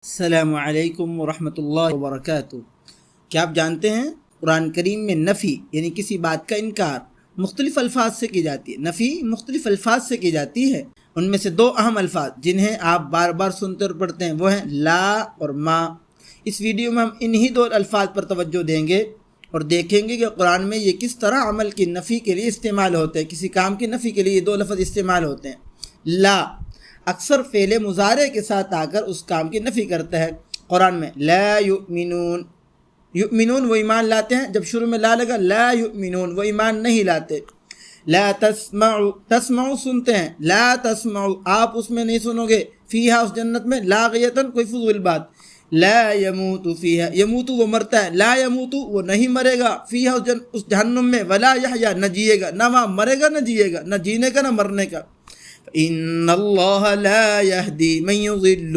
السلام علیکم ورحمۃ اللہ وبرکاتہ۔ کیا آپ جانتے ہیں قرآن کریم میں نفی یعنی کسی بات کا انکار مختلف الفاظ سے کی جاتی ہے۔ نفی مختلف الفاظ سے کی جاتی ہے، ان میں سے دو اہم الفاظ جنہیں آپ بار بار سنتے اور پڑھتے ہیں وہ ہیں لا اور ما۔ اس ویڈیو میں ہم انہی دو الفاظ پر توجہ دیں گے اور دیکھیں گے کہ قرآن میں یہ کس طرح عمل کی نفی کے لیے استعمال ہوتے ہیں، کسی کام کی نفی کے لیے یہ دو لفظ استعمال ہوتے ہیں۔ لا اکثر فعل مضارع کے ساتھ آ کر اس کام کی نفی کرتا ہے۔ قرآن میں لا یؤمنون، یؤمنون وہ ایمان لاتے ہیں، جب شروع میں لا لگا لا یؤمنون وہ ایمان نہیں لاتے۔ لا تسمعوا، تسمعوا سنتے ہیں، لا تسمعوا آپ اس میں نہیں سنو گے، فیہا اس جنت میں، لاغیتاً کوئی فضول بات۔ لا یموت فیہا، یموت وہ مرتا ہے، لا یموت وہ نہیں مرے گا، فیہا اس جہنم میں، ولا یحیا نہ جیے گا، نہ وہاں مرے گا نہ جیے گا، نہ جینے کا نہ مرنے کا۔ ان اللہ لا یہدی من یضل،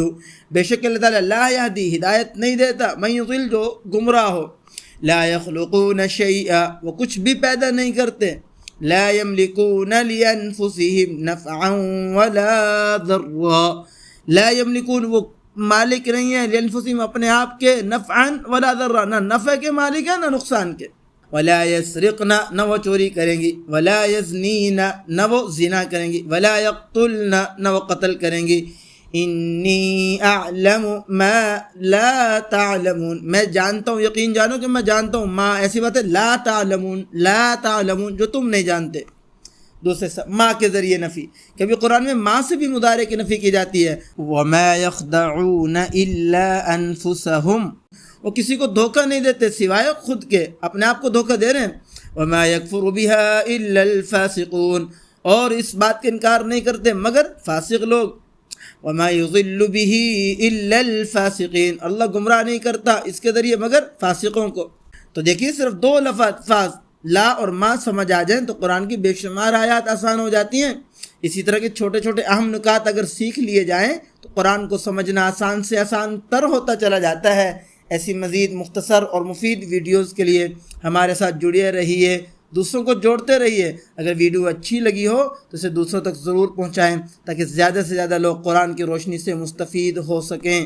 بے شک اللہ تعالیٰ لا یہدی ہدایت نہیں دیتا، من یضل جو گمراہ ہو۔ لا یخلقون شیئا وہ کچھ بھی پیدا نہیں کرتے۔ لا یملکون لانفسہم نفعا ولا ضرا، لا یملکون وہ مالک نہیں ہے لانفسہم اپنے آپ کے، نفعا ولا ضرا نہ نفع کے مالک ہیں نہ نقصان کے۔ ولا یسرقن نہ وہ چوری کریں گی، ولا یزنین نہ وہ زنا کریں گی، ولا یقتلن نہ وہ قتل کریں گی۔ انی اعلم ما لا تعلمون میں جانتا ہوں، یقین جانو کہ میں جانتا ہوں، ما ایسی بات ہے لا تعلمون، لا تعلمون جو تم نہیں جانتے۔ دوسرے ما کے ذریعے نفی، کبھی قرآن میں ما سے بھی مضارع کی نفی کی جاتی ہے۔ وما یخدعون الا انفسہم وہ کسی کو دھوکہ نہیں دیتے سوائے خود کے، اپنے آپ کو دھوکہ دے رہے ہیں۔ وما یکفر بها الا الفاسقون اور اس بات کا انکار نہیں کرتے مگر فاسق لوگ۔ وما یضل به الا الفاسقین اللہ گمراہ نہیں کرتا اس کے ذریعے مگر فاسقوں کو۔ تو دیکھیے صرف دو الفاظ لا اور ما سمجھ آ جائیں تو قرآن کی بے شمار آیات آسان ہو جاتی ہیں۔ اسی طرح کے چھوٹے چھوٹے اہم نکات اگر سیکھ لیے جائیں تو قرآن کو سمجھنا آسان سے آسان تر ہوتا چلا جاتا ہے۔ ایسی مزید مختصر اور مفید ویڈیوز کے لیے ہمارے ساتھ جڑے رہیے، دوسروں کو جوڑتے رہیے۔ اگر ویڈیو اچھی لگی ہو تو اسے دوسروں تک ضرور پہنچائیں تاکہ زیادہ سے زیادہ لوگ قرآن کی روشنی سے مستفید ہو سکیں۔